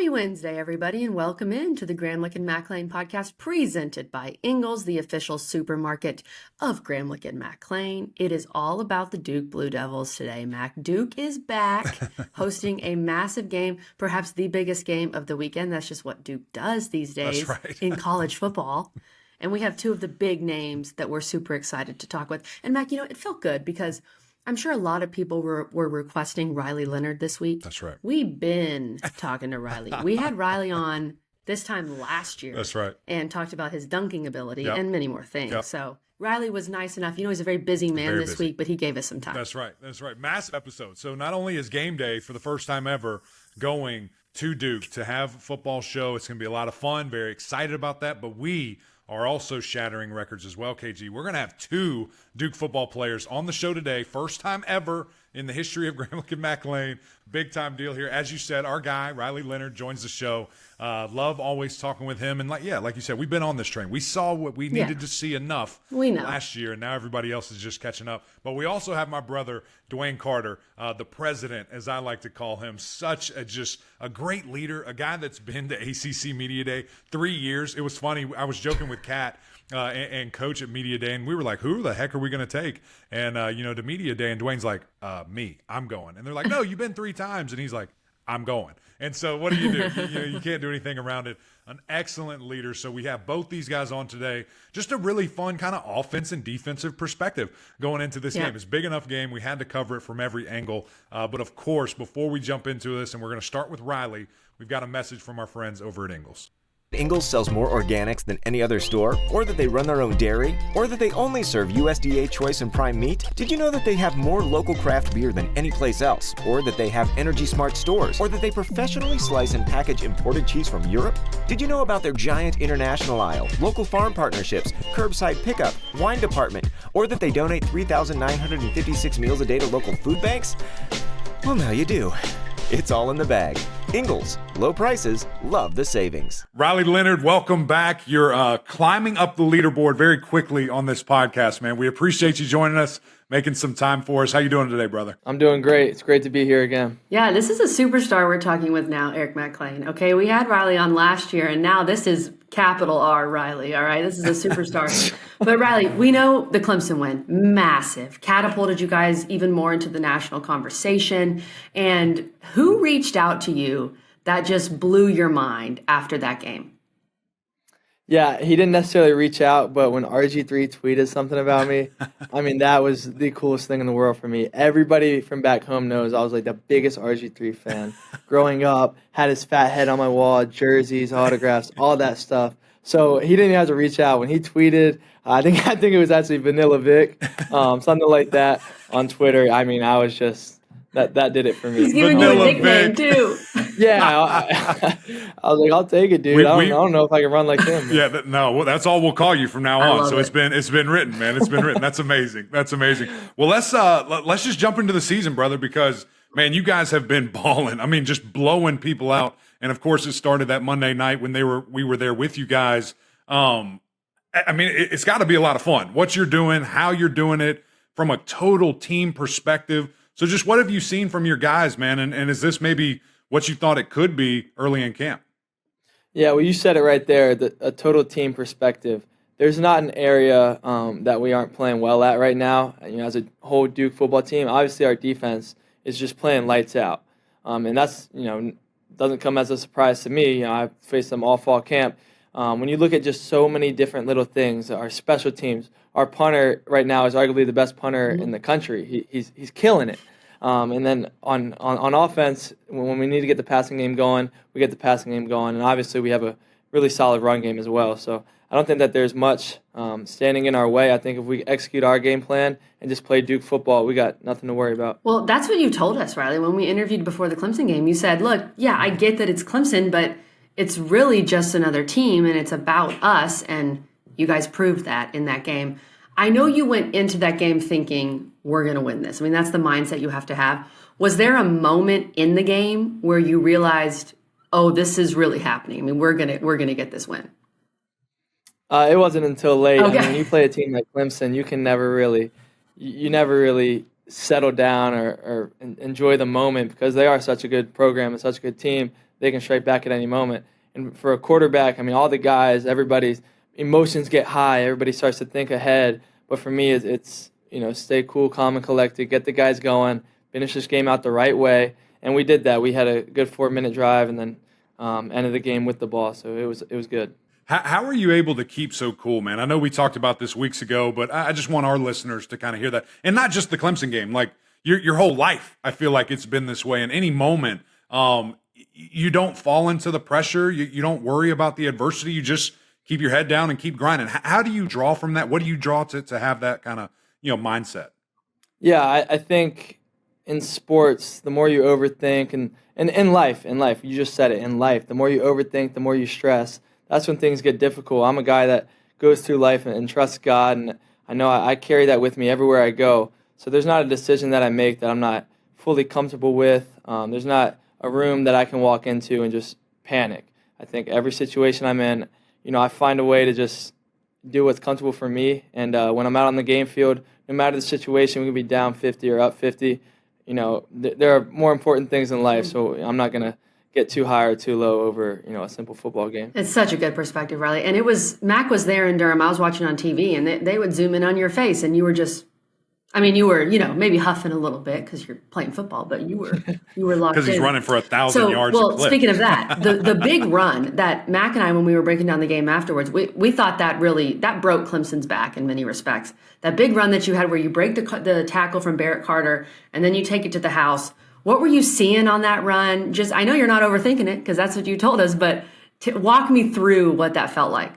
Happy Wednesday, everybody, and welcome in to the Gramlich and McLean podcast presented by Ingles, the official supermarket of Gramlich and McLean. It is all about the Duke Blue Devils today. Mac Duke is back hosting a massive game, perhaps the biggest game of the weekend. That's just what Duke does these days in college football. And we have two of the big names that we're super excited to talk with. And Mac, it felt good because I'm sure a lot of people were requesting Riley Leonard this week. That's right. We've been talking to Riley. We had Riley on this time last year. That's right. And talked about his dunking ability and many more things. So Riley was nice enough. He's a very busy man this week, but he gave us some time. That's right. That's right. Massive episode. So not only is game day for the first time ever going to Duke to have a football show, it's going to be a lot of fun. Very excited about that. But we are also shattering records as well, KG. We're going to have two Duke football players on the show today. First time ever in the history of Gramlich and McLean. Big time deal here. As you said, our guy, Riley Leonard, joins the show. Love always talking with him. And like you said, we've been on this train. We saw what we needed to see enough last year, and now everybody else is just catching up. But we also have my brother, Dwayne Carter, the president, as I like to call him. Such a great leader, a guy that's been to ACC Media Day 3 years. It was funny. I was joking with Kat and Coach at Media Day, and we were like, who the heck are we going to take? And, to Media Day, and Dwayne's like, me, I'm going. And they're like, no, you've been 3 times. And he's like, I'm going. And so what do? You can't do anything around it. An excellent leader. So we have both these guys on today. Just a really fun kind of offense and defensive perspective going into this game. It's a big enough game. We had to cover it from every angle. But, of course, before we jump into this, and we're going to start with Riley, we've got a message from our friends over at Ingles. Ingles sells more organics than any other store, or that they run their own dairy, or that they only serve USDA choice and prime meat? Did you know that they have more local craft beer than any place else, or that they have Energy Smart stores, or that they professionally slice and package imported cheese from Europe? Did you know about their giant international aisle, local farm partnerships, curbside pickup, wine department, or that they donate 3,956 meals a day to local food banks? Well, now you do. It's all in the bag. Ingles, low prices, love the savings. Riley Leonard, welcome back. You're climbing up the leaderboard very quickly on this podcast, man. We appreciate you joining us, making some time for us. How you doing today, brother? I'm doing great. It's great to be here again. Yeah, this is a superstar we're talking with now, Eric McLean. Okay, we had Riley on last year, and now this is capital R Riley, all right? This is a superstar. But Riley, we know the Clemson win, massive, catapulted you guys even more into the national conversation. And who reached out to you that just blew your mind after that game? Yeah, he didn't necessarily reach out, but when RG3 tweeted something about me, that was the coolest thing in the world for me. Everybody from back home knows I was like the biggest RG3 fan. Growing up, had his fat head on my wall, jerseys, autographs, all that stuff. So he didn't have to reach out. When he tweeted, I think it was actually Vanilla Vic, something like that on Twitter. I was just, that did it for me. He's giving you a nickname too. Yeah, I was like, I'll take it, dude. I don't know if I can run like him. Well, that's all we'll call you from now on. So it's been written, man. It's been written. That's amazing. That's amazing. Well, let's just jump into the season, brother, because man, you guys have been balling. Just blowing people out. And of course, it started that Monday night when we were there with you guys. It's got to be a lot of fun. What you're doing, how you're doing it, from a total team perspective. So just what have you seen from your guys, man? And is this maybe what you thought it could be early in camp? Yeah, well, you said it right there, a total team perspective. There's not an area that we aren't playing well at right now. As a whole Duke football team, obviously our defense is just playing lights out. And that's, doesn't come as a surprise to me. I faced them all fall camp. When you look at just so many different little things, our special teams, our punter right now is arguably the best punter in the country. He's killing it. And then on offense, when we need to get the passing game going, we get the passing game going. And obviously we have a really solid run game as well. So I don't think that there's much standing in our way. I think if we execute our game plan and just play Duke football, we got nothing to worry about. Well, that's what you told us, Riley, when we interviewed before the Clemson game. You said, look, yeah, I get that it's Clemson, but it's really just another team, and it's about us, and you guys proved that in that game. I know you went into that game thinking, we're going to win this. That's the mindset you have to have. Was there a moment in the game where you realized, oh, this is really happening? We're gonna get this win? It wasn't until late. Okay. When you play a team like Clemson, you can never really settle down or enjoy the moment because they are such a good program and such a good team they can strike back at any moment. And for a quarterback, I mean, all the guys, everybody's emotions get high. Everybody starts to think ahead. But for me, it's stay cool, calm, and collected, get the guys going, finish this game out the right way. And we did that. We had a good 4-minute drive and then ended the game with the ball. So it was good. How are you able to keep so cool, man? I know we talked about this weeks ago, but I just want our listeners to kind of hear that. And not just the Clemson game, like your whole life, I feel like it's been this way. In any moment, you don't fall into the pressure. You don't worry about the adversity. You just keep your head down and keep grinding. How do you draw from that? What do you draw to have that kind of mindset? Yeah, I think in sports, the more you overthink, and in life, you just said it, in life, the more you overthink, the more you stress. That's when things get difficult. I'm a guy that goes through life and trusts God, and I know I carry that with me everywhere I go. So there's not a decision that I make that I'm not fully comfortable with. There's not a room that I can walk into and just panic. I think every situation I'm in, I find a way to just do what's comfortable for me. And when I'm out on the game field, no matter the situation, we can be down 50 or up 50. There are more important things in life, so I'm not going to get too high or too low over, a simple football game. It's such a good perspective, Riley. And Mac was there in Durham. I was watching on TV, and they would zoom in on your face, and you were just, you were, maybe huffing a little bit because you're playing football, but you were locked in. Because he's running for 1,000 yards. Well, speaking of that, the big run that Mac and I, when we were breaking down the game afterwards, we thought that broke Clemson's back in many respects. That big run that you had where you break the tackle from Dwayne Carter, and then you take it to the house. What were you seeing on that run? I know you're not overthinking it because that's what you told us, but walk me through what that felt like.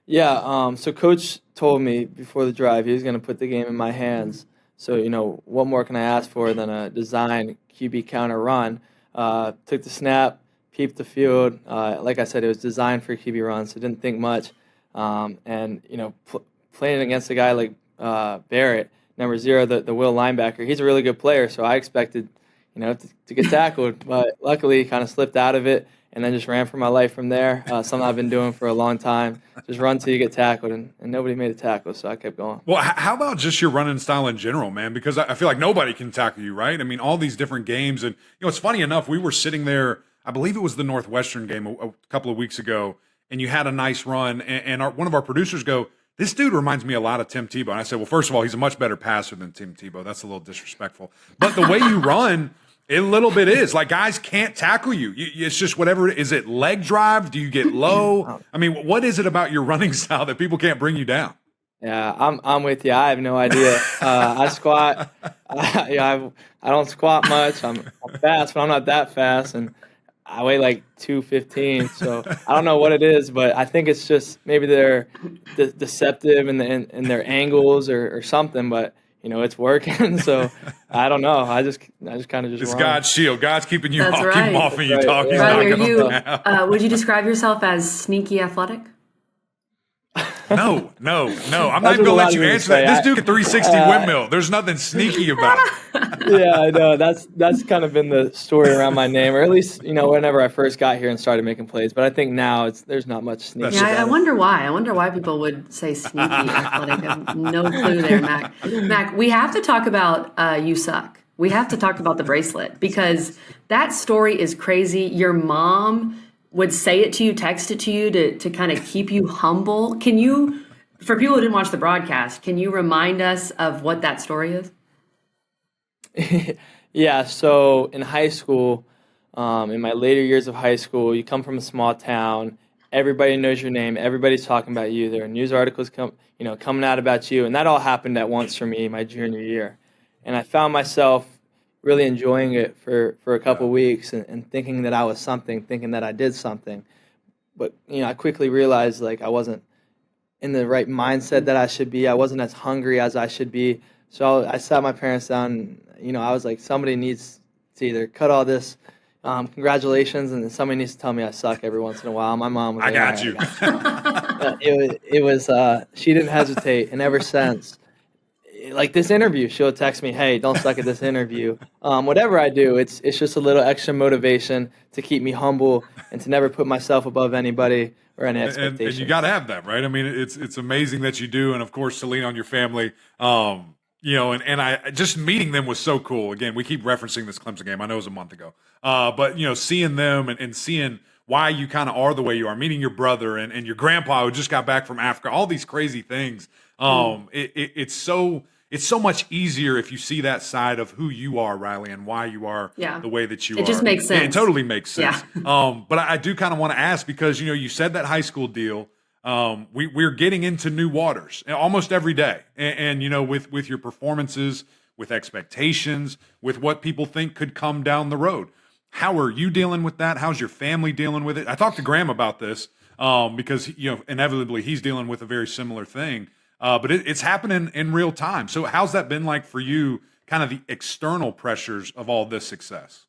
Yeah, so Coach told me before the drive he was going to put the game in my hands. So, what more can I ask for than a design QB counter run? Took the snap, peeped the field. Like I said, it was designed for QB runs, so didn't think much. And, playing against a guy like Barrett, number 0, the Will linebacker, he's a really good player, so I expected, to get tackled. But luckily, he kind of slipped out of it and then just ran for my life from there. Something I've been doing for a long time. Just run till you get tackled, and nobody made a tackle, so I kept going. Well, how about just your running style in general, man? Because I feel like nobody can tackle you, right? I mean, all these different games. And, it's funny enough, we were sitting there, I believe it was the Northwestern game a couple of weeks ago, and you had a nice run, and one of our producers go, this dude reminds me a lot of Tim Tebow. And I said, well, first of all, he's a much better passer than Tim Tebow. That's a little disrespectful. But the way you run, it a little bit is. Like, guys can't tackle you. It's just whatever. Is it leg drive? Do you get low? I mean, what is it about your running style that people can't bring you down? Yeah, I'm with you. I have no idea. I squat. I don't squat much. I'm fast, but I'm not that fast. And I weigh like 215, so I don't know what it is, but I think it's just maybe they're deceptive in their angles or something. But it's working, so I don't know. I just kind of just. It's run. God's shield. God's keeping you That's off, right. keep him off of you. Talk. He's Riley, not are going you? Would you describe yourself as sneaky athletic? No. I'm not even going to let you answer that. This dude can 360 windmill. There's nothing sneaky about it. Yeah, I know. That's kind of been the story around my name, or at least, whenever I first got here and started making plays. But I think now there's not much sneaky. Yeah, I wonder why. I wonder why people would say sneaky athletic. I have no clue there, Mac. Mac, we have to talk about You Suck. We have to talk about the bracelet because that story is crazy. Your mom would say it to you, text it to you to kind of keep you humble. Can you, for people who didn't watch the broadcast, can you remind us of what that story is? Yeah, so in high school, in my later years of high school, you come from a small town, everybody knows your name, everybody's talking about you, there are news articles coming out about you, and that all happened at once for me my junior year. And I found myself really enjoying it for a couple weeks and thinking that I was something, thinking that I did something. But, I quickly realized, like, I wasn't in the right mindset that I should be. I wasn't as hungry as I should be. So I sat my parents down, and, I was like, somebody needs to either cut all this congratulations, and then somebody needs to tell me I suck every once in a while. My mom was like, I got you. It was she didn't hesitate, and ever since, like this interview, she'll text me, hey, don't suck at this interview. Whatever I do, it's just a little extra motivation to keep me humble and to never put myself above anybody or any expectations. And you got to have that, right? I mean, it's amazing that you do. And, of course, to lean on your family. And I just meeting them was so cool. Again, we keep referencing this Clemson game. I know it was a month ago. But, seeing them and seeing why you kind of are the way you are, meeting your brother and your grandpa who just got back from Africa, all these crazy things. It's so much easier if you see that side of who you are, Riley, and why you are the way that you are. It just makes sense. It totally makes sense. Yeah. But I do kind of want to ask because, you said that high school deal. We're getting into new waters almost every day. And with your performances, with expectations, with what people think could come down the road. How are you dealing with that? How's your family dealing with it? I talked to Graham about this because, inevitably he's dealing with a very similar thing. But it's happening in real time. So how's that been like for you, kind of the external pressures of all this success?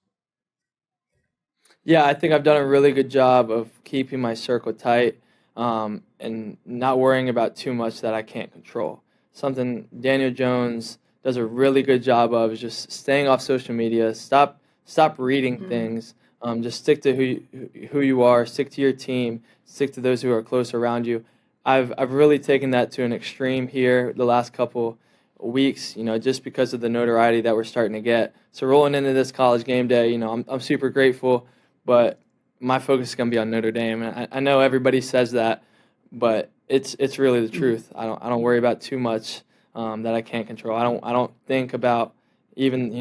Yeah, I think I've done a really good job of keeping my circle tight and not worrying about too much that I can't control. Something Daniel Jones does a really good job of is just staying off social media, stop reading things, just stick to who you are, stick to your team, stick to those who are close around you. I've really taken that to an extreme here the last couple weeks, just because of the notoriety that we're starting to get. So rolling into this college game day, I'm super grateful, but my focus is going to be on Notre Dame. And I know everybody says that, but it's really the truth. I don't worry about too much that I can't control. I don't think about even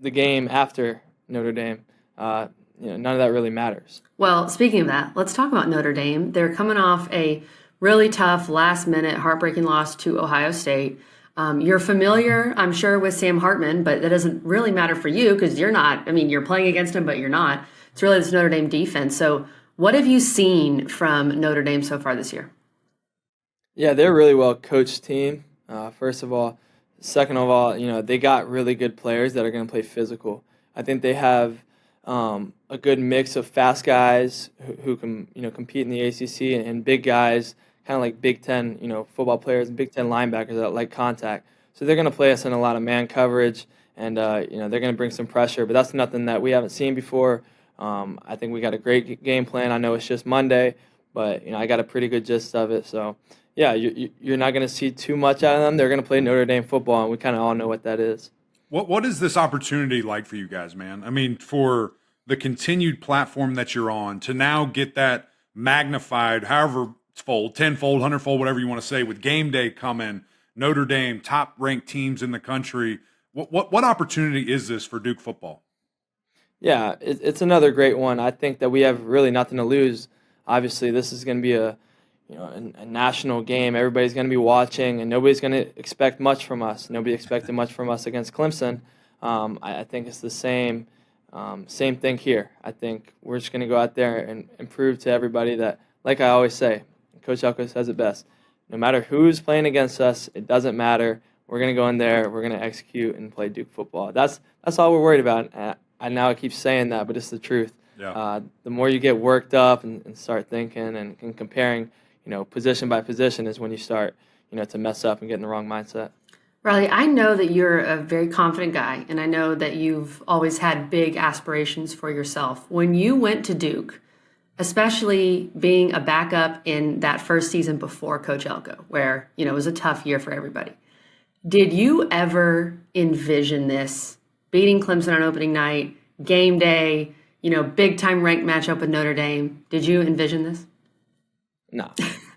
the game after Notre Dame. None of that really matters. Well, speaking of that, let's talk about Notre Dame. They're coming off a really tough last-minute heartbreaking loss to Ohio State. You're familiar, I'm sure, with Sam Hartman, but that doesn't really matter for you because you're not. I mean, you're playing against him, but you're not. It's really this Notre Dame defense. So what have you seen from Notre Dame so far this year? Yeah, they're a really well-coached team, first of all. Second of all, they got really good players that are going to play physical. I think they have a good mix of fast guys who can compete in the ACC and big guys, kind of like Big Ten football players and Big Ten linebackers that like contact. So they're going to play us in a lot of man coverage, and they're going to bring some pressure. But that's nothing that we haven't seen before. I think we got a great game plan. I know it's just Monday, but I got a pretty good gist of it. So yeah, you're not going to see too much out of them. They're going to play Notre Dame football, and we kind of all know what that is. What is this opportunity like for you guys, man? I mean, for the continued platform that you're on to now get that magnified, however fold, tenfold, hundredfold, whatever you want to say, with game day coming, Notre Dame, top ranked teams in the country. What opportunity is this for Duke football? Yeah, it's another great one. I think that we have really nothing to lose. Obviously, this is going to be a national game. Everybody's going to be watching, and nobody's going to expect much from us. Nobody expected much from us against Clemson. I think it's the same thing here. I think we're just going to go out there and prove to everybody that, like I always say, Coach Elko says it best, no matter who's playing against us, it doesn't matter. We're going to go in there, we're going to execute and play Duke football. That's all we're worried about. I keep saying that, but it's the truth. Yeah. The more you get worked up and start thinking and comparing, position by position is when you start, to mess up and get in the wrong mindset. Riley, I know that you're a very confident guy, and I know that you've always had big aspirations for yourself. When you went to Duke, especially being a backup in that first season before Coach Elko, where, it was a tough year for everybody, did you ever envision this, beating Clemson on opening night, game day, big-time ranked matchup with Notre Dame? Did you envision this? No.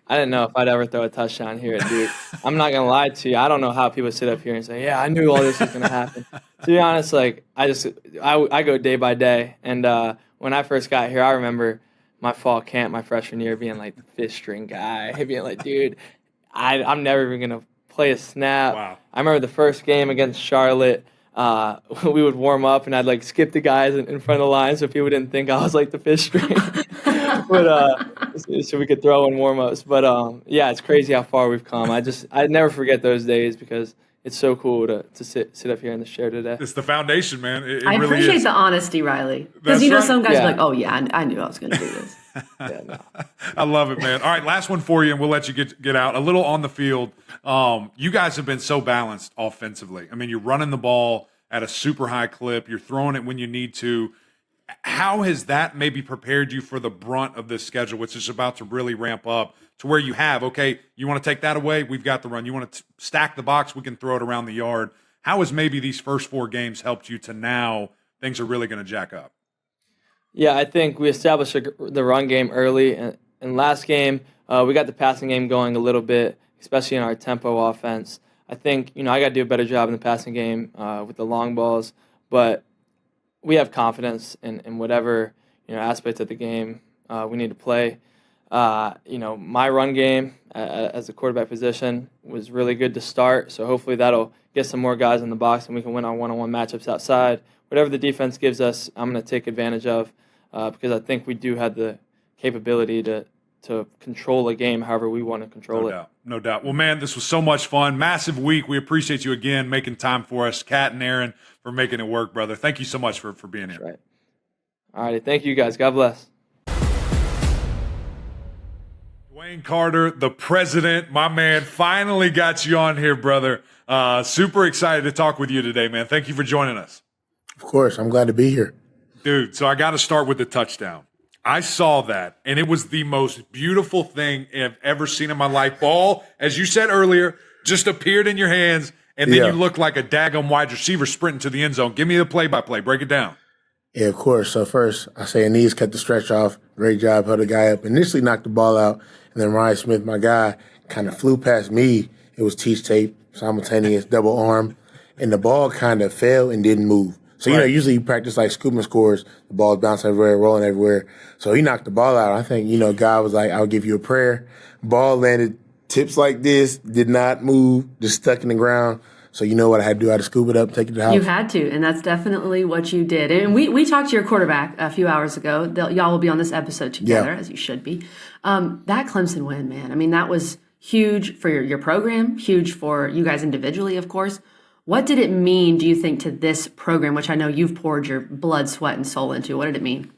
I didn't know if I'd ever throw a touchdown here at Duke. I'm not going to lie to you. I don't know how people sit up here and say, yeah, I knew all this was going to happen. To be honest, I go day by day. And when I first got here, I remember my fall camp, my freshman year, being like the fifth string guy, being like, dude, I'm never even going to play a snap. Wow. I remember the first game against Charlotte. We would warm up, and I'd skip the guys in front of the line so people didn't think I was the fifth string. But so we could throw in warm-ups. But yeah, it's crazy how far we've come. I'd never forget those days because it's so cool to sit up here in the chair today. It's the foundation, man. It I really appreciate is. the honesty, Riley, because That's right. some guys Yeah. are like, "Oh yeah, I knew I was going to do this." Yeah, no. I love it, man. All right, last one for you, and we'll let you get out. A little on the field. You guys have been so balanced offensively. I mean, you're running the ball at a super high clip. You're throwing it when you need to. How has that maybe prepared you for the brunt of this schedule, which is about to really ramp up to where you have, okay, you want to take that away? We've got the run. You want to stack the box? We can throw it around the yard. How has maybe these first 4 games helped you to now things are really going to jack up? Yeah, I think we established the run game early. And last game, we got the passing game going a little bit, especially in our tempo offense. I think, I got to do a better job in the passing game with the long balls. But we have confidence in whatever, aspect of the game we need to play. My run game as a quarterback position was really good to start. So hopefully that'll get some more guys in the box and we can win our one-on-one matchups outside. Whatever the defense gives us, I'm going to take advantage of because I think we do have the capability to control a game however we want to control it. No doubt. Well, man, this was so much fun. Massive week. We appreciate you again making time for us. Kat and Aaron for making it work, brother. Thank you so much for being here. That's right. All right. Thank you, guys. God bless. Dwayne Carter, the president, my man, finally got you on here, brother. Super excited to talk with you today, man. Thank you for joining us. Of course. I'm glad to be here. Dude, so I got to start with the touchdown. I saw that, and it was the most beautiful thing I've ever seen in my life. Ball, as you said earlier, just appeared in your hands, and then you looked like a daggum wide receiver sprinting to the end zone. Give me the play-by-play. Break it down. Yeah, of course. So first, I say Anees cut the stretch off. Great job. Held the guy up. Initially knocked the ball out, and then Ryan Smith, my guy, kind of flew past me. It was teach tape, simultaneous, double arm, and the ball kind of fell and didn't move. So, usually you practice like scooping scores, the ball's bouncing everywhere, rolling everywhere. So he knocked the ball out. I think, God was like, I'll give you a prayer. Ball landed tips like this, did not move, just stuck in the ground. So you know what I had to do? I had to scoop it up, take it to the house. You had to, and that's definitely what you did. And we talked to your quarterback a few hours ago. Y'all will be on this episode together, as you should be. That Clemson win, man, I mean, that was huge for your program, huge for you guys individually, of course. What did it mean, do you think, to this program, which I know you've poured your blood, sweat, and soul into? What did it mean?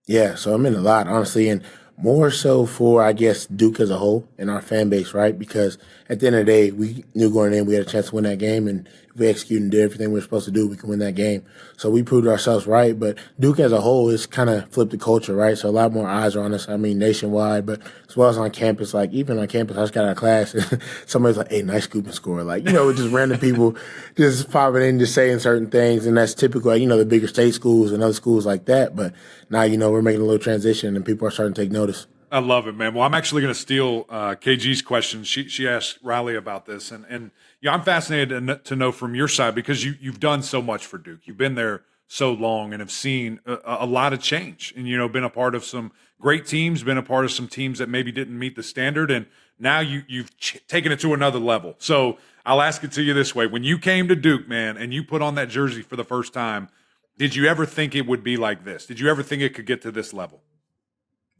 Yeah, so it meant a lot, honestly, and more so for, I guess, Duke as a whole and our fan base, right? Because at the end of the day, we knew going in we had a chance to win that game, and if we executed and did everything we were supposed to do, we could win that game. So we proved ourselves right, but Duke as a whole has kind of flipped the culture, right? So a lot more eyes are on us, nationwide, but as well as on campus. Like, even on campus, I just got out of class, and somebody's like, hey, nice scoop and score. Like, just random people just popping in, just saying certain things, and that's typical, the bigger state schools and other schools like that, but now, we're making a little transition, and people are starting to take notice. I love it, man. Well, I'm actually going to steal KG's question. She asked Riley about this, and I'm fascinated to know from your side because you've done so much for Duke. You've been there so long and have seen a lot of change, and been a part of some great teams, been a part of some teams that maybe didn't meet the standard, and now you've taken it to another level. So I'll ask it to you this way: when you came to Duke, man, and you put on that jersey for the first time, did you ever think it would be like this? Did you ever think it could get to this level?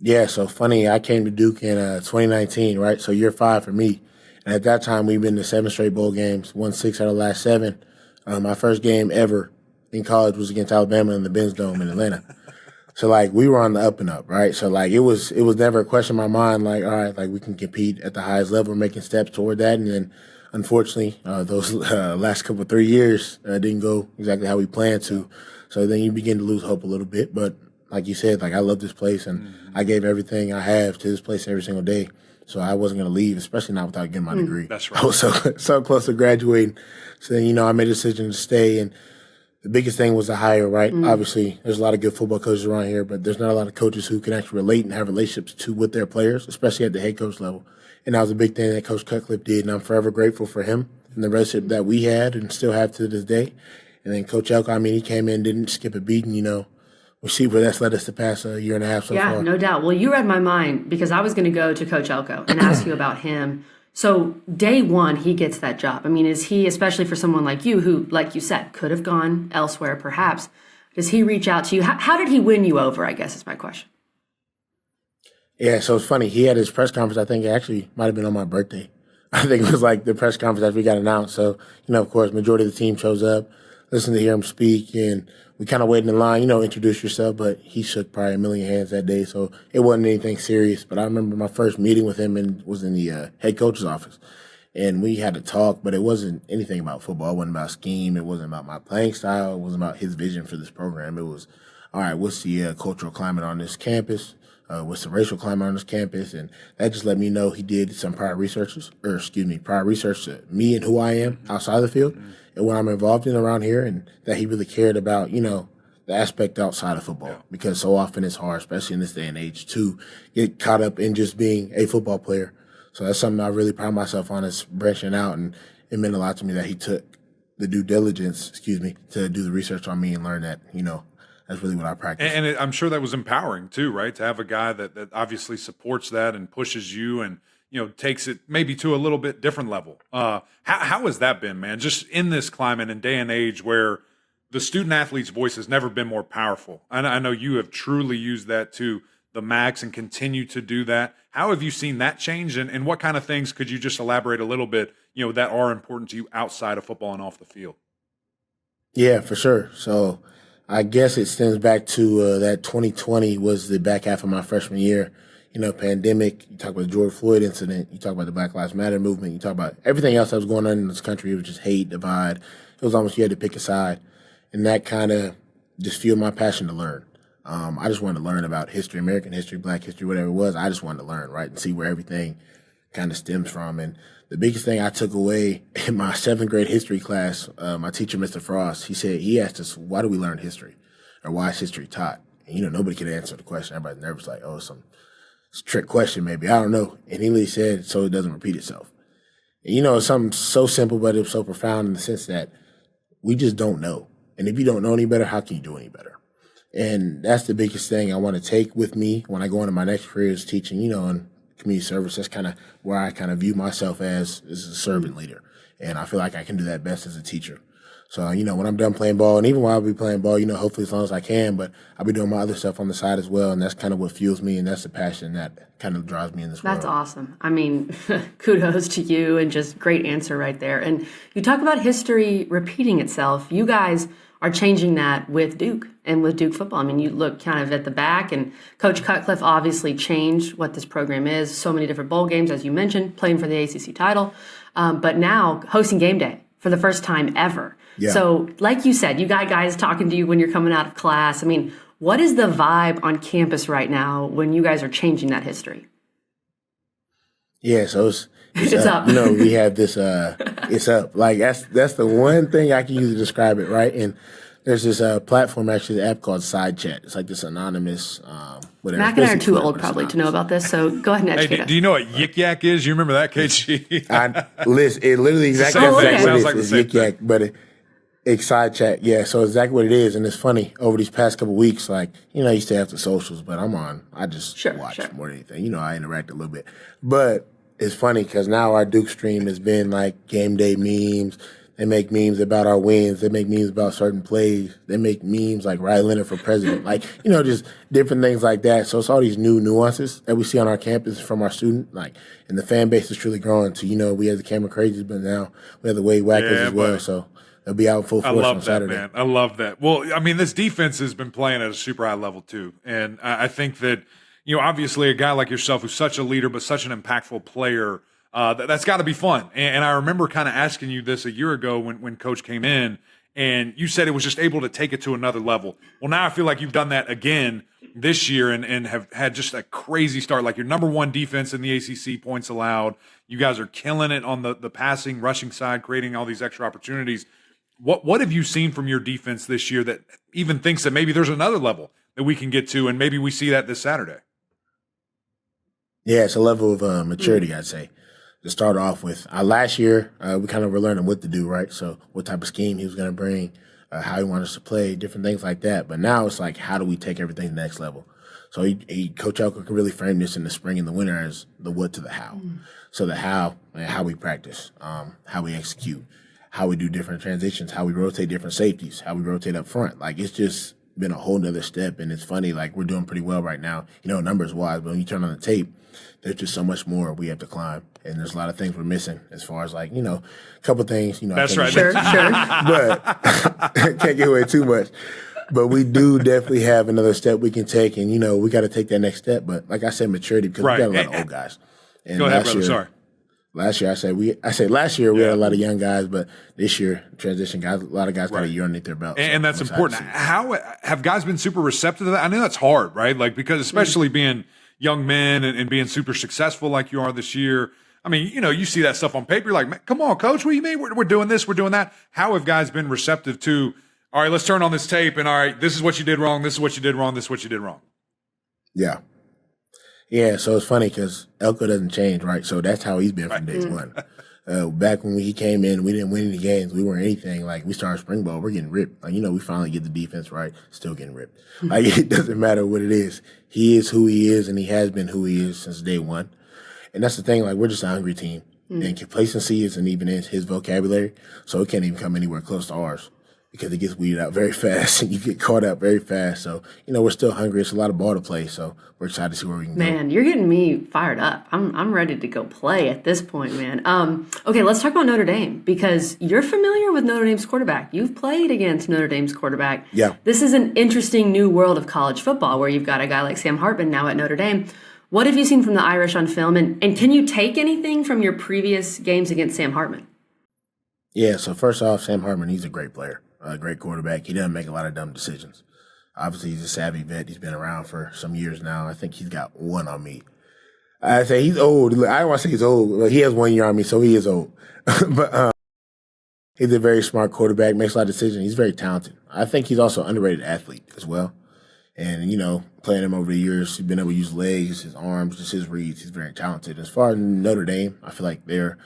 Yeah, so funny, I came to Duke in 2019, right? So year 5 for me. And at that time, we've been to 7 straight bowl games, won 6 out of the last 7. My first game ever in college was against Alabama in the Benz Dome in Atlanta. So, we were on the up and up, right? So, it was never a question in my mind, all right, we can compete at the highest level. We're making steps toward that. And then, unfortunately, those last 3 years didn't go exactly how we planned to. So then you begin to lose hope a little bit. But like you said, I love this place, and I gave everything I have to this place every single day. So I wasn't going to leave, especially not without getting my degree. That's right. I was so close to graduating. So then, I made a decision to stay, and the biggest thing was the hire, right? Obviously, there's a lot of good football coaches around here, but there's not a lot of coaches who can actually relate and have relationships with their players, especially at the head coach level. And that was a big thing that Coach Cutcliffe did, and I'm forever grateful for him and the relationship that we had and still have to this day. And then Coach Elko, he came in, didn't skip a beat, and, we see where that's led us to past a year and a half so far. Yeah, no doubt. Well, you read my mind because I was going to go to Coach Elko and ask you about him. So day one, he gets that job. I mean, is he, especially for someone like you who, like you said, could have gone elsewhere perhaps, does he reach out to you? How did he win you over, I guess is my question. Yeah, so it's funny. He had his press conference, I think it actually might have been on my birthday. I think it was the press conference after we got announced. So, of course, majority of the team shows up, listen to hear him speak, and we kind of waited in line, introduce yourself, but he shook probably a million hands that day, so it wasn't anything serious. But I remember my first meeting with him was in the head coach's office. And we had to talk, but it wasn't anything about football. It wasn't about scheme. It wasn't about my playing style. It wasn't about his vision for this program. It was, all right, what's the cultural climate on this campus? What's the racial climate on this campus? And that just let me know he did some prior research to me and who I am outside of the field and what I'm involved in around here, and that he really cared about, the aspect outside of football. Because so often it's hard, especially in this day and age, to get caught up in just being a football player. So that's something I really pride myself on, is branching out, and it meant a lot to me that he took the due diligence, to do the research on me and learn that, that's really what I practice. And I'm sure that was empowering too, right? To have a guy that obviously supports that and pushes you and, takes it maybe to a little bit different level. How has that been, man? Just in this climate and day and age where the student athlete's voice has never been more powerful. I know you have truly used that to the max and continue to do that. How have you seen that change, and what kind of things could you just elaborate a little bit, that are important to you outside of football and off the field? Yeah, for sure. So I guess it stems back to that 2020 was the back half of my freshman year. Pandemic, you talk about the George Floyd incident, you talk about the Black Lives Matter movement, you talk about everything else that was going on in this country. It was just hate, divide. It was almost you had to pick a side. And that kind of just fueled my passion to learn. I just wanted to learn about history, American history, Black history, whatever it was. I just wanted to learn, right, and see where everything kind of stems from. And the biggest thing I took away in my 7th grade history class, my teacher, Mr. Frost, he asked us, why do we learn history? Or why is history taught? And, nobody could answer the question. Everybody's nervous, like, oh, it's a trick question maybe. I don't know. And he literally said, so it doesn't repeat itself. And, it's something so simple, but it's so profound in the sense that we just don't know. And if you don't know any better, how can you do any better? And that's the biggest thing I want to take with me when I go into my next career is teaching, in community service. That's kind of where I kind of view myself as a servant leader. And I feel like I can do that best as a teacher. So, when I'm done playing ball, and even while I'll be playing ball, hopefully as long as I can, but I'll be doing my other stuff on the side as well. And that's kind of what fuels me, and that's the passion that kind of drives me in this world. That's awesome. I mean, kudos to you, and just great answer right there. And you talk about history repeating itself. You guys are changing that with Duke and with Duke football. I mean, you look kind of at the back, and Coach Cutcliffe obviously changed what this program is. So many different bowl games, as you mentioned, playing for the ACC title, but now hosting game day for the first time ever. Yeah. So like you said, you got guys talking to you when you're coming out of class. I mean, what is the vibe on campus right now when you guys are changing that history? Yeah, so it's up. We have this, it's up. Like that's the one thing I can use to describe it, right? And there's this platform, actually, the app called Side Chat. It's like this anonymous, whatever. Mac and I are too old probably to know about this, so go ahead and educate us. Do you know what Yik Yak is? You remember that, KG? It literally exactly Same thing. what Sounds it like the is. same It's Yik Yak, but it's Side Chat. Yeah, so exactly what it is. And it's funny, over these past couple of weeks, like, I used to have the socials, but I just watch more than anything. I interact a little bit. But it's funny because now our Duke stream has been like game day memes. They make memes about our wins. They make memes about certain plays. They make memes like Riley Leonard for president. Like, just different things like that. So it's all these new nuances that we see on our campus from our student. Like, and the fan base is truly growing to, we have the Camera Crazies, but now we have the Wade Wackers as well. So they'll be out full force on Saturday. Man. I love that. Well, I mean, this defense has been playing at a super high level too. And I think that, obviously a guy like yourself who's such a leader but such an impactful player, that's got to be fun. And I remember kind of asking you this a year ago when Coach came in, and you said it was just able to take it to another level. Well, now I feel like you've done that again this year and have had just a crazy start. Like, your number one defense in the ACC points allowed. You guys are killing it on the passing, rushing side, creating all these extra opportunities. What have you seen from your defense this year that even thinks that maybe there's another level that we can get to, and maybe we see that this Saturday? Yeah, it's a level of maturity, I'd say. To start off with, last year, we kind of were learning what to do, right? So what type of scheme he was going to bring, how he wanted us to play, different things like that. But now it's like, how do we take everything to the next level? So Coach Elko can really frame this in the spring and the winter as the what to the how. So the how we practice, how we execute, how we do different transitions, how we rotate different safeties, how we rotate up front. Like, it's just been a whole nother step. And it's funny, like, we're doing pretty well right now, numbers wise, but when you turn on the tape, there's just so much more we have to climb. And there's a lot of things we're missing as far as, like, a couple things, That's right. Sure. But can't give away too much. But we do definitely have another step we can take. And, we got to take that next step. But like I said, maturity, because we got a lot of old guys. And Go ahead, brother. Sorry. Last year, last year we had a lot of young guys, but this year, transition guys, a lot of guys got a year underneath their belt. And that's important. How have guys been super receptive to that? I know that's hard, right? Like, because especially being young men and being super successful like you are this year. I mean, you see that stuff on paper. You're like, man, come on, coach, what do you mean? We're doing this, we're doing that. How have guys been receptive to, all right, let's turn on this tape and all right, this is what you did wrong, this is what you did wrong, this is what you did wrong. Yeah. Yeah, so it's funny because Elko doesn't change, right? So that's how he's been from day one. Back when he came in, we didn't win any games. We weren't anything. Like, we started spring ball, we're getting ripped. Like, we finally get the defense right, still getting ripped. Like, it doesn't matter what it is. He is who he is, and he has been who he is since day one. And that's the thing, like, we're just a hungry team. And complacency isn't even in his vocabulary, so it can't even come anywhere close to ours because it gets weeded out very fast and you get caught up very fast. So, we're still hungry. It's a lot of ball to play, so we're excited to see where we can go. Man, you're getting me fired up. I'm ready to go play at this point, man. Okay, let's talk about Notre Dame because you're familiar with Notre Dame's quarterback. You've played against Notre Dame's quarterback. Yeah. This is an interesting new world of college football where you've got a guy like Sam Hartman now at Notre Dame. What have you seen from the Irish on film, and can you take anything from your previous games against Sam Hartman? Yeah, so first off, Sam Hartman, he's a great player, a great quarterback. He doesn't make a lot of dumb decisions. Obviously, he's a savvy vet. He's been around for some years now. I think he's got one on me. I say he's old. I don't want to say he's old. But he has 1 year on me, so he is old. But he's a very smart quarterback, makes a lot of decisions. He's very talented. I think he's also an underrated athlete as well. And, playing him over the years, he's been able to use legs, his arms, just his reads. He's very talented. As far as Notre Dame, I feel like there's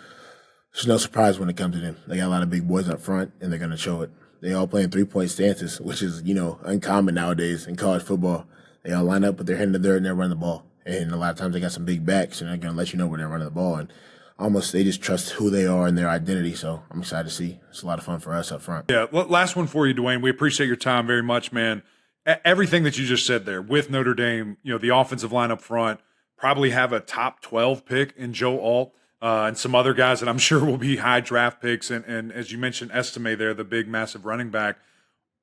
no surprise when it comes to them. They got a lot of big boys up front, and they're going to show it. They all play in three-point stances, which is, uncommon nowadays in college football. They all line up with their head in the dirt and they're running the ball. And a lot of times they got some big backs, and they're going to let you know where they're running the ball. And almost they just trust who they are and their identity. So I'm excited to see. It's a lot of fun for us up front. Yeah, last one for you, Dwayne. We appreciate your time very much, man. Everything that you just said there with Notre Dame, the offensive line up front, probably have a top 12 pick in Joe Alt and some other guys that I'm sure will be high draft picks. And as you mentioned, Estime there, the big, massive running back.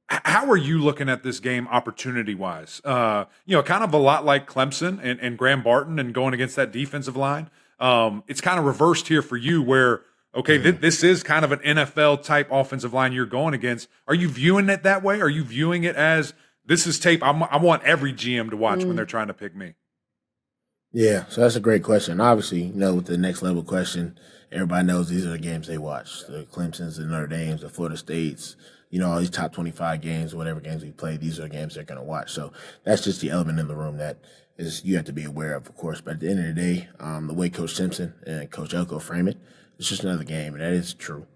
How are you looking at this game opportunity-wise? Kind of a lot like Clemson and Graham Barton and going against that defensive line. It's kind of reversed here for you where, okay, this is kind of an NFL-type offensive line you're going against. Are you viewing it that way? Are you viewing it as this is tape I want every GM to watch when they're trying to pick me? Yeah, so that's a great question. Obviously, with the next level question, everybody knows these are the games they watch. The Clemsons, the Notre Dames, the Florida States, all these top 25 games, whatever games we play, these are the games they're going to watch. So that's just the element in the room that is you have to be aware of course. But at the end of the day, the way Coach Simpson and Coach Elko frame it, it's just another game, and that is true.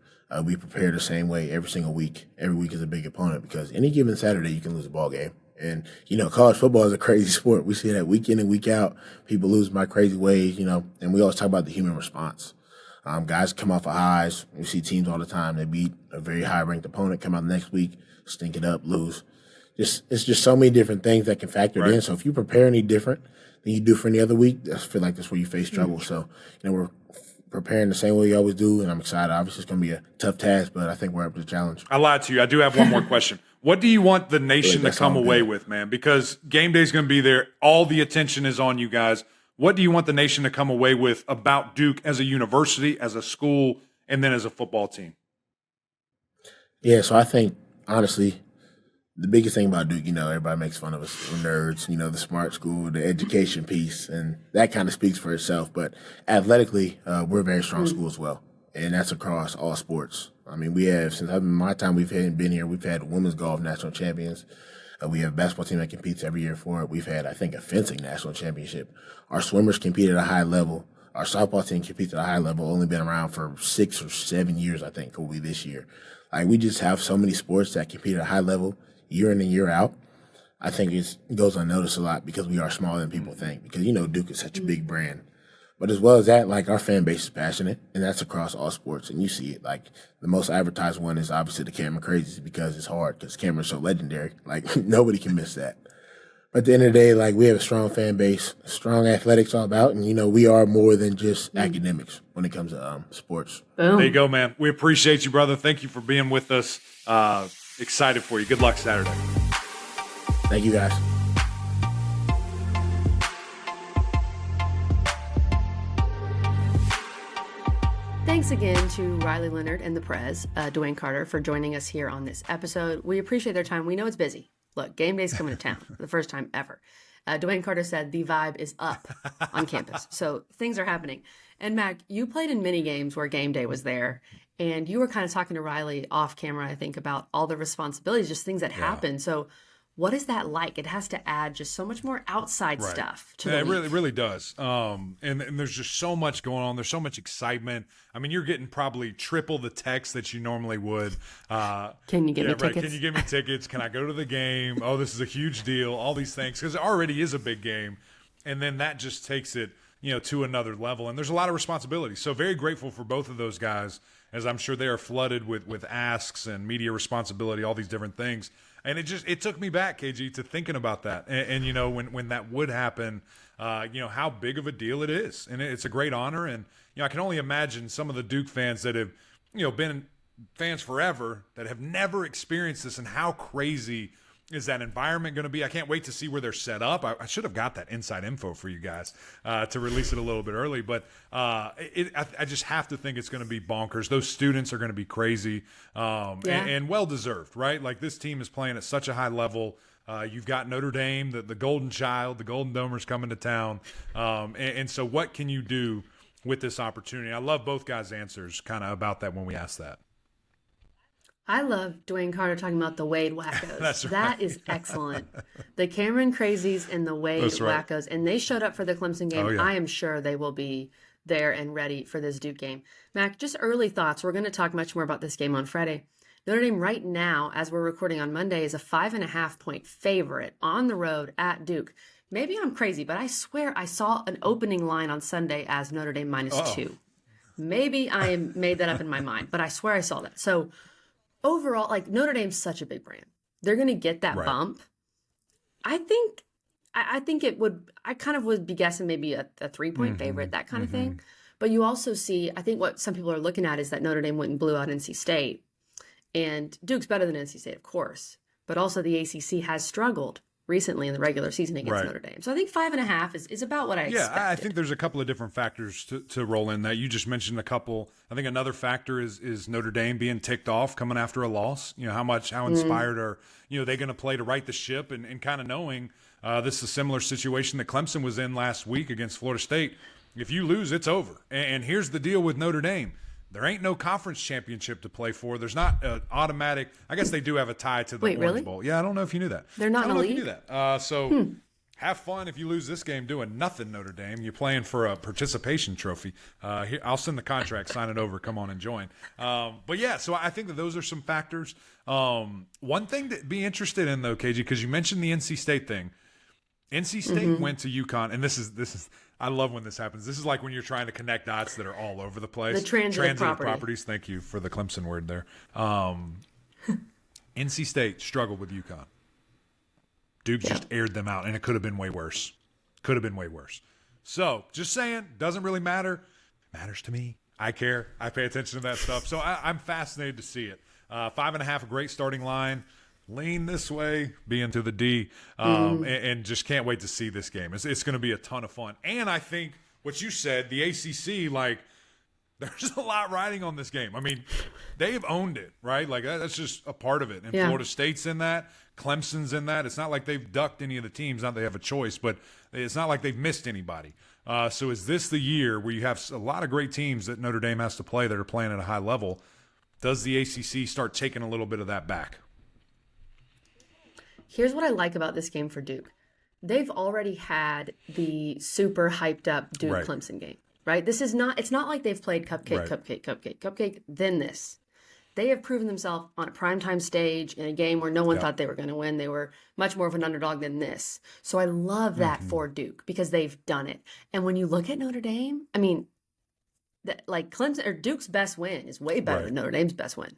We prepare the same way every single week. Every week is a big opponent because any given Saturday you can lose a ball game. And, college football is a crazy sport. We see that week in and week out. People lose by crazy ways, and we always talk about the human response. Guys come off of highs. We see teams all the time. They beat a very high-ranked opponent, come out next week, stink it up, lose. It's just so many different things that can factor in. So if you prepare any different than you do for any other week, I feel like that's where you face trouble. So, we're preparing the same way we always do, and I'm excited. Obviously, it's going to be a tough task, but I think we're up to the challenge. I lied to you. I do have one more question. What do you want the nation to come away with, man? Because game day is going to be there. All the attention is on you guys. What do you want the nation to come away with about Duke as a university, as a school, and then as a football team? Yeah, so I think, honestly, the biggest thing about Duke, everybody makes fun of us, we're nerds, the smart school, the education piece, and that kind of speaks for itself. But athletically, we're a very strong school as well, and that's across all sports. I mean, we have, since my time we've been here, we've had women's golf national champions. We have a basketball team that competes every year for it. We've had, I think, a fencing national championship. Our swimmers compete at a high level. Our softball team competes at a high level, only been around for 6 or 7 years, I think, will be this year. Like, we just have so many sports that compete at a high level year in and year out. I think it goes unnoticed a lot because we are smaller than people think because, Duke is such a big brand. But as well as that, like, our fan base is passionate, and that's across all sports, and you see it. Like, the most advertised one is obviously the Cameron Crazies because it's hard because Cameron's so legendary. Like, nobody can miss that. But at the end of the day, like, we have a strong fan base, strong athletics all about, and, we are more than just academics when it comes to sports. Boom. There you go, man. We appreciate you, brother. Thank you for being with us. Excited for you. Good luck Saturday. Thank you, guys. Thanks again to Riley Leonard and the Prez, Dwayne Carter, for joining us here on this episode. We appreciate their time. We know it's busy. Look, game day's coming to town for the first time ever. Dwayne Carter said the vibe is up on campus. So things are happening. And Mac, you played in many games where game day was there. And you were kind of talking to Riley off camera, I think, about all the responsibilities, just things that happen. So what is that like? It has to add just so much more outside stuff to the week. It really does. And there's just so much going on. There's so much excitement. I mean, you're getting probably triple the text that you normally would. Can you give me tickets? Can you give me tickets? Can I go to the game? Oh, this is a huge deal. All these things, because it already is a big game. And then that just takes it, to another level. And there's a lot of responsibility. So very grateful for both of those guys, as I'm sure they are flooded with asks and media responsibility, all these different things. And it took me back, KG, to thinking about that. And when that would happen, how big of a deal it is. And it's a great honor. And, I can only imagine some of the Duke fans that have, been fans forever that have never experienced this, and how crazy is that environment going to be. I can't wait to see where they're set up. I should have got that inside info for you guys to release it a little bit early. But I just have to think it's going to be bonkers. Those students are going to be crazy and well-deserved, right? Like, this team is playing at such a high level. You've got Notre Dame, the golden child, the Golden Domers coming to town. And so what can you do with this opportunity? I love both guys' answers kind of about that when we asked that. I love Dwayne Carter talking about the Wade wackos. That's right. That is excellent. The Cameron Crazies and the Wade wackos. And they showed up for the Clemson game. Oh, yeah. I am sure they will be there and ready for this Duke game. Mac, just early thoughts. We're going to talk much more about this game on Friday. Notre Dame right now, as we're recording on Monday, is a 5.5-point favorite on the road at Duke. Maybe I'm crazy, but I swear I saw an opening line on Sunday as Notre Dame -2. Maybe I made that up in my mind, but I swear I saw that. So overall, like, Notre Dame's such a big brand. They're going to get that bump. I think it would, I kind of would be guessing maybe a 3-point favorite, that kind of thing. But you also see, I think what some people are looking at is that Notre Dame went and blew out NC State. And Duke's better than NC State, of course. But also the ACC has struggled recently in the regular season against Notre Dame. So I think 5.5 is about what I expected. Yeah, I think there's a couple of different factors to roll in that. You just mentioned a couple. I think another factor is Notre Dame being ticked off coming after a loss. How inspired are they going to play to right the ship, and kind of knowing this is a similar situation that Clemson was in last week against Florida State. If you lose, it's over. And here's the deal with Notre Dame. There ain't no conference championship to play for. There's not an automatic – I guess they do have a tie to the Orange Bowl. Yeah, I don't know if you knew that. They're not in the league? I don't know if you knew that. Have fun if you lose this game doing nothing, Notre Dame. You're playing for a participation trophy. Here, I'll send the contract, sign it over, come on and join. But, yeah, so I think that those are some factors. One thing to be interested in, though, KG, because you mentioned the NC State thing. NC State went to UConn, and this is I love when this happens. This is like when you're trying to connect dots that are all over the place. The transitive properties. Thank you for the Clemson word there. NC State struggled with UConn. Duke just aired them out, and it could have been way worse. So, just saying, doesn't really matter. Matters to me. I care. I pay attention to that stuff. So, I'm fascinated to see it. 5.5, a great starting line. Lean this way, being to the D, and just can't wait to see this game. It's going to be a ton of fun. And I think what you said, the ACC, like, there's a lot riding on this game. I mean, they've owned it, right? Like, that's just a part of it. And Florida State's in that. Clemson's in that. It's not like they've ducked any of the teams. Not that they have a choice, but it's not like they've missed anybody. So is this the year where you have a lot of great teams that Notre Dame has to play that are playing at a high level? Does the ACC start taking a little bit of that back? Here's what I like about this game for Duke. They've already had the super hyped up Duke Clemson game, right? It's not like they've played cupcake, then this. They have proven themselves on a primetime stage in a game where no one thought they were going to win. They were much more of an underdog than this. So I love that for Duke because they've done it. And when you look at Notre Dame, I mean, Clemson or Duke's best win is way better than Notre Dame's best win.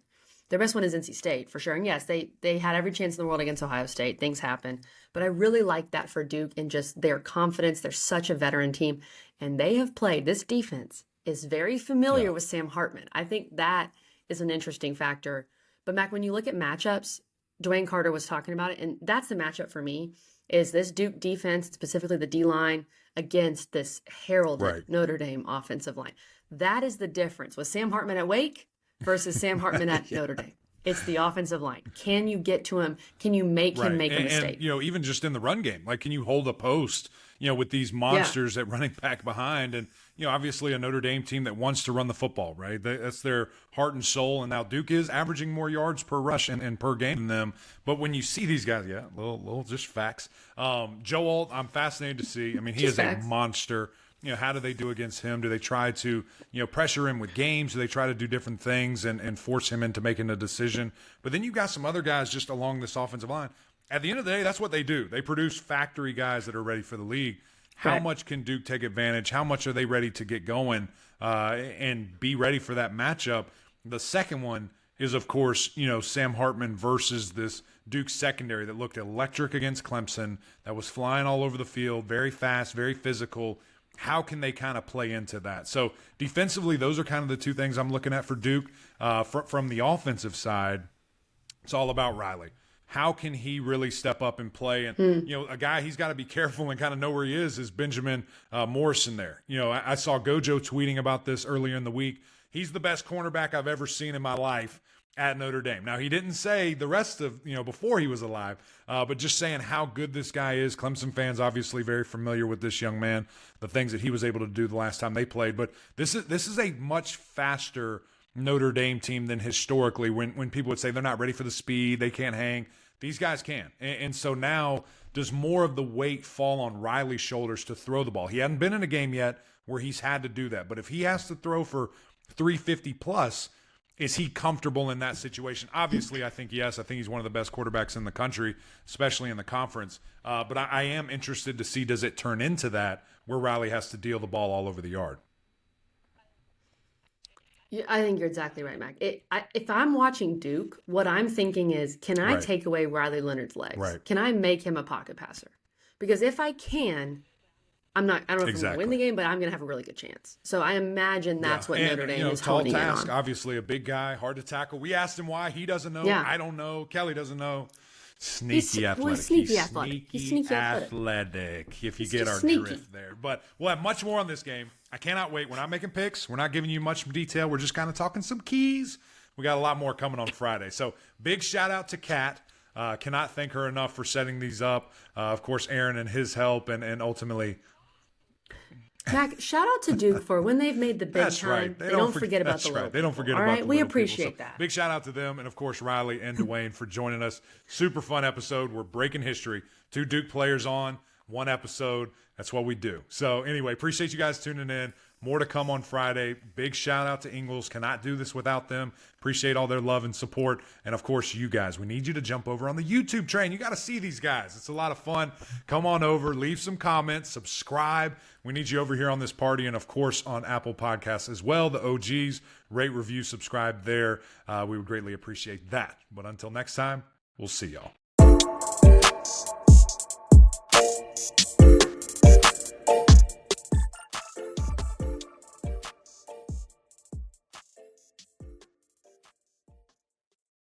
Their best one is NC State, for sure. And yes, they had every chance in the world against Ohio State. Things happen. But I really like that for Duke and just their confidence. They're such a veteran team. And they have played. This defense is very familiar with Sam Hartman. I think that is an interesting factor. But, Mac, when you look at matchups, Dwayne Carter was talking about it, and that's the matchup for me, is this Duke defense, specifically the D-line, against this heralded Notre Dame offensive line. That is the difference with Sam Hartman at Wake versus Sam Hartman at Notre Dame. It's the offensive line. Can you get to him? Can you make him make a mistake? And, even just in the run game, like, can you hold a post, with these monsters at running back behind? And, obviously a Notre Dame team that wants to run the football, right? That's their heart and soul. And now Duke is averaging more yards per rush and per game than them. But when you see these guys, little just facts. Joe Alt, I'm fascinated to see. I mean, he Just is facts. a monster. How do they do against him? Do they try to, pressure him with games? Do they try to do different things and force him into making a decision? But then you've got some other guys just along this offensive line. At the end of the day, that's what they do. They produce factory guys that are ready for the league. How Right. much can Duke take advantage? How much are they ready to get going and be ready for that matchup? The second one is, of course, Sam Hartman versus this Duke secondary that looked electric against Clemson, that was flying all over the field, very fast, very physical. How can they kind of play into that? So defensively, those are kind of the two things I'm looking at for Duke. From the offensive side, it's all about Riley. How can he really step up and play? And, a guy he's got to be careful and kind of know where he is Benjamin Morrison there. I saw Gojo tweeting about this earlier in the week. He's the best cornerback I've ever seen in my life at Notre Dame. Now, he didn't say the rest of, before he was alive, but just saying how good this guy is. Clemson fans obviously very familiar with this young man, the things that he was able to do the last time they played. But this is a much faster Notre Dame team than historically when people would say they're not ready for the speed, they can't hang. These guys can. And so now does more of the weight fall on Riley's shoulders to throw the ball? He hadn't been in a game yet where he's had to do that. But if he has to throw for 350 plus, is he comfortable in that situation? Obviously, I think yes. I think he's one of the best quarterbacks in the country, especially in the conference. But I am interested to see, does it turn into that where Riley has to deal the ball all over the yard? Yeah, I think you're exactly right, Mac. If I'm watching Duke, what I'm thinking is, can I Right. take away Riley Leonard's legs? Right. Can I make him a pocket passer? Because if I can, I don't know if I'm going to Exactly. win the game, but I'm going to have a really good chance. So I imagine that's what And, Notre Dame is tall honing in task, on. obviously a big guy, hard to tackle. We asked him why. He doesn't know. Yeah. I don't know. Kelly doesn't know. He's Sneaky athletic. sneaky athletic. He's sneaky athletic, if you He's get just our sneaky. drift there. But we'll have much more on this game. I cannot wait. We're not making picks. We're not giving you much detail. We're just kind of talking some keys. We got a lot more coming on Friday. So big shout out to Kat. Cannot thank her enough for setting these up. Of course, Aaron and his help, and ultimately. Mac, shout out to Duke for when they've made the big That's time. right. They don't forget about that's the little right. They don't forget people. about All the right, we little appreciate people. So that. big shout out to them, and of course Riley and Dwayne for joining us. Super fun episode. We're breaking history. 2 Duke players on 1 episode. That's what we do. So anyway, appreciate you guys tuning in. More to come on Friday. Big shout out to Ingles. Cannot do this without them. Appreciate all their love and support. And of course, you guys, we need you to jump over on the YouTube train. You got to see these guys. It's a lot of fun. Come on over, leave some comments, subscribe. We need you over here on this party. And of course, on Apple Podcasts as well. The OGs, rate, review, subscribe there. We would greatly appreciate that. But until next time, we'll see y'all.